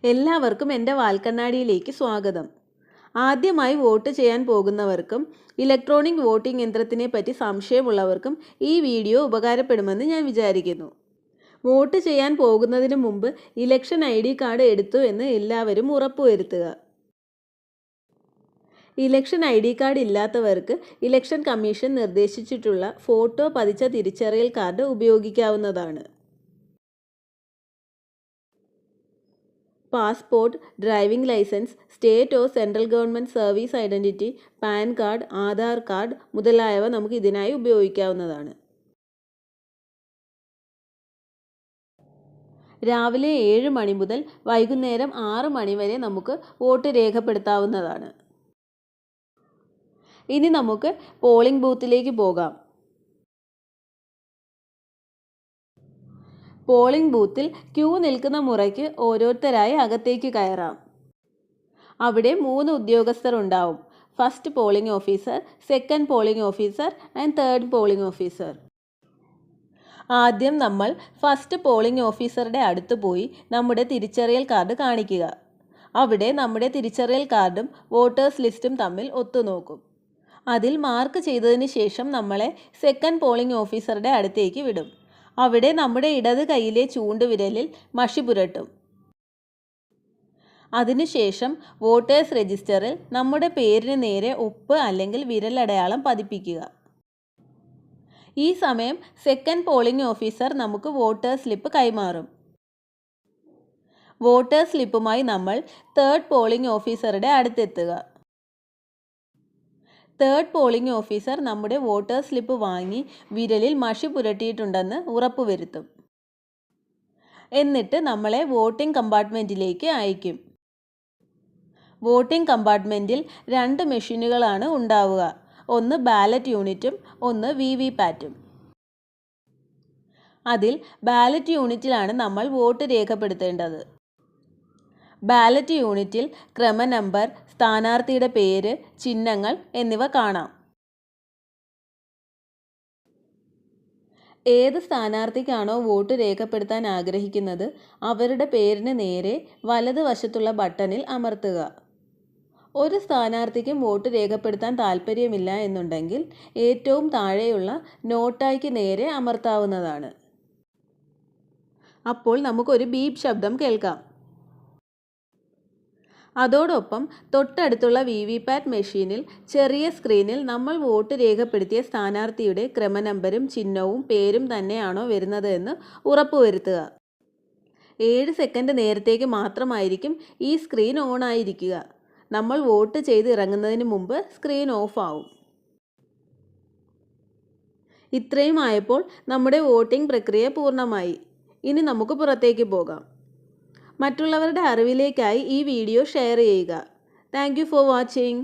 എല്ലാവർക്കും എൻ്റെ വാൽക്കണ്ണാടിയിലേക്ക് സ്വാഗതം. ആദ്യമായി വോട്ട് ചെയ്യാൻ പോകുന്നവർക്കും ഇലക്ട്രോണിക് വോട്ടിംഗ് യന്ത്രത്തിനെ പറ്റി സംശയമുള്ളവർക്കും ഈ വീഡിയോ ഉപകാരപ്പെടുമെന്ന് ഞാൻ വിചാരിക്കുന്നു. വോട്ട് ചെയ്യാൻ പോകുന്നതിന് മുമ്പ് ഇലക്ഷൻ ID കാർഡ് എടുത്തു എന്ന് എല്ലാവരും ഉറപ്പുവരുത്തുക. ഇലക്ഷൻ ID കാർഡ് ഇല്ലാത്തവർക്ക് ഇലക്ഷൻ കമ്മീഷൻ നിർദ്ദേശിച്ചിട്ടുള്ള ഫോട്ടോ പതിച്ച തിരിച്ചറിയൽ കാർഡ് ഉപയോഗിക്കാവുന്നതാണ്. Passport, driving licence, state or central government service identity, PAN card, Aadhaar card മുതലായവ നമുക്ക് ഇതിനായി ഉപയോഗിക്കാവുന്നതാണ്. രാവിലെ 7 മണി മുതൽ വൈകുന്നേരം 6 മണി വരെ നമുക്ക് വോട്ട് രേഖപ്പെടുത്താവുന്നതാണ്. ഇനി നമുക്ക് പോളിംഗ് ബൂത്തിലേക്ക് പോകാം. പോളിംഗ് ബൂത്തിൽ ക്യൂ നിൽക്കുന്ന മുറയ്ക്ക് ഓരോരുത്തരായി അകത്തേക്ക് കയറാം. അവിടെ 3 ഉദ്യോഗസ്ഥർ ഉണ്ടാവും. First polling officer, second polling officer and third polling officer. ആദ്യം നമ്മൾ ഫസ്റ്റ് പോളിംഗ് ഓഫീസറുടെ അടുത്ത് പോയി നമ്മുടെ തിരിച്ചറിയൽ കാർഡ് കാണിക്കുക. അവിടെ നമ്മുടെ തിരിച്ചറിയൽ കാർഡും വോട്ടേഴ്സ് ലിസ്റ്റും തമ്മിൽ ഒത്തുനോക്കും. അതിൽ മാർക്ക് ചെയ്തതിന് ശേഷം നമ്മളെ സെക്കൻഡ് പോളിംഗ് ഓഫീസറുടെ അടുത്തേക്ക് വിടും. അവിടെ നമ്മുടെ ഇടത് കൈയിലെ ചൂണ്ടുവിരലിൽ മഷി പുരട്ടും. അതിനുശേഷം വോട്ടേഴ്സ് രജിസ്റ്ററിൽ നമ്മുടെ പേരിന് നേരെ ഒപ്പ് അല്ലെങ്കിൽ വിരലടയാളം പതിപ്പിക്കുക. ഈ സമയം സെക്കൻഡ് പോളിംഗ് ഓഫീസർ നമുക്ക് വോട്ടേഴ്സ് സ്ലിപ്പ് കൈമാറും. വോട്ടേഴ്സ് സ്ലിപ്പുമായി നമ്മൾ തേർഡ് പോളിംഗ് ഓഫീസറുടെ അടുത്തെത്തുക. തേർഡ് പോളിംഗ് ഓഫീസർ നമ്മുടെ വോട്ടേഴ്സ് സ്ലിപ്പ് വാങ്ങി വിരലിൽ മഷി പുരട്ടിയിട്ടുണ്ടെന്ന് ഉറപ്പുവരുത്തും. എന്നിട്ട് നമ്മളെ വോട്ടിംഗ് കമ്പാർട്ട്മെൻറ്റിലേക്ക് അയക്കും. വോട്ടിംഗ് കമ്പാർട്ട്മെൻറ്റിൽ 2 മെഷീനുകളാണ് ഉണ്ടാവുക. ഒന്ന് ബാലറ്റ് യൂണിറ്റും ഒന്ന് VVPATഉം. അതിൽ ബാലറ്റ് യൂണിറ്റിലാണ് നമ്മൾ വോട്ട് രേഖപ്പെടുത്തേണ്ടത്. ബാലറ്റ് യൂണിറ്റിൽ ക്രമനമ്പർ, സ്ഥാനാർത്ഥിയുടെ പേര്, ചിഹ്നങ്ങൾ എന്നിവ കാണാം. ഏത് സ്ഥാനാർത്ഥിക്കാണോ വോട്ട് രേഖപ്പെടുത്താൻ ആഗ്രഹിക്കുന്നത് അവരുടെ പേരിന് നേരെ വലതുവശത്തുള്ള ബട്ടണിൽ അമർത്തുക. ഒരു സ്ഥാനാർത്ഥിക്കും വോട്ട് രേഖപ്പെടുത്താൻ താൽപ്പര്യമില്ല എന്നുണ്ടെങ്കിൽ ഏറ്റവും താഴെയുള്ള നോട്ടായ്ക്ക് നേരെ അമർത്താവുന്നതാണ്. അപ്പോൾ നമുക്കൊരു ബീപ്പ് ശബ്ദം കേൾക്കാം. അതോടൊപ്പം തൊട്ടടുത്തുള്ള VVPAT മെഷീനിൽ ചെറിയ സ്ക്രീനിൽ നമ്മൾ വോട്ട് രേഖപ്പെടുത്തിയ സ്ഥാനാർത്ഥിയുടെ ക്രമനമ്പരും ചിഹ്നവും പേരും തന്നെയാണോ വരുന്നത് എന്ന് ഉറപ്പുവരുത്തുക. 7 സെക്കൻഡ് നേരത്തേക്ക് മാത്രമായിരിക്കും ഈ സ്ക്രീൻ ഓൺ ആയിരിക്കുക. നമ്മൾ വോട്ട് ചെയ്ത് ഇറങ്ങുന്നതിന് മുമ്പ് സ്ക്രീൻ ഓഫ് ആവും. ഇത്രയും ആയപ്പോൾ നമ്മുടെ വോട്ടിംഗ് പ്രക്രിയ പൂർണ്ണമായി. ഇനി നമുക്ക് പുറത്തേക്ക് പോകാം. മറ്റുള്ളവരുടെ അറിവിലേക്കായി ഈ വീഡിയോ ഷെയർ ചെയ്യുക. Thank you for watching.